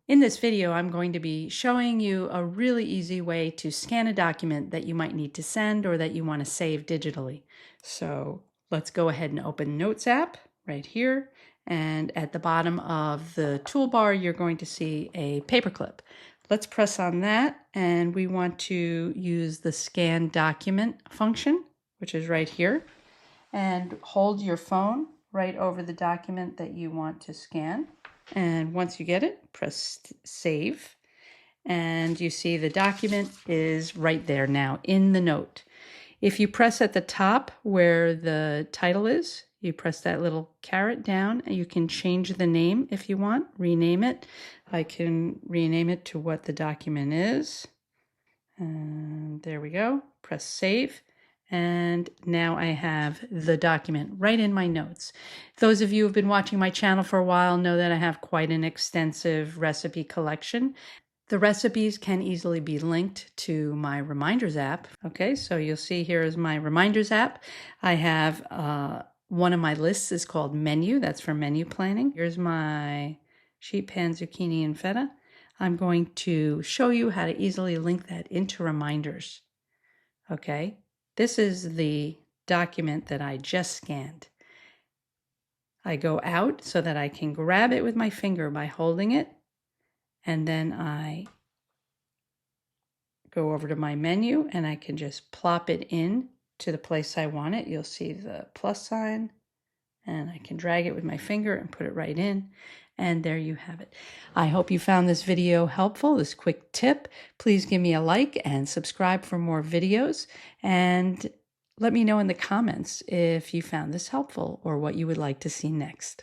In this video, I'm going to be showing you a really easy way to scan a document that you might need to send or that you want to save digitally. So let's go ahead and open Notes app right here. And at the bottom of the toolbar, you're going to see a paperclip. Let's press on that, and we want to use the Scan Document function, which is right here. And hold your phone right over the document that you want to scan. And once you get it, press Save. And you see the document is right there now in the note. If you press at the top where the title is, you press that little caret down, and you can change the name if you want, rename it. I can rename it to what the document is. And there we go. Press Save. And now I have the document right in my notes. Those of you who have been watching my channel for a while know that I have quite an extensive recipe collection. The recipes can easily be linked to my Reminders app. Okay, so you'll see here is my Reminders app. I have one of my lists is called Menu. That's for menu planning. Here's my sheet pan, zucchini, and feta. I'm going to show you how to easily link that into Reminders. Okay, this is the document that I just scanned. I go out so that I can grab it with my finger by holding it, and then I go over to my menu and I can just plop it in to the place I want it. You'll see the plus sign, and I can drag it with my finger and put it right in. And there you have it. I hope you found this video helpful, this quick tip. Please give me a like and subscribe for more videos. And let me know in the comments if you found this helpful or what you would like to see next.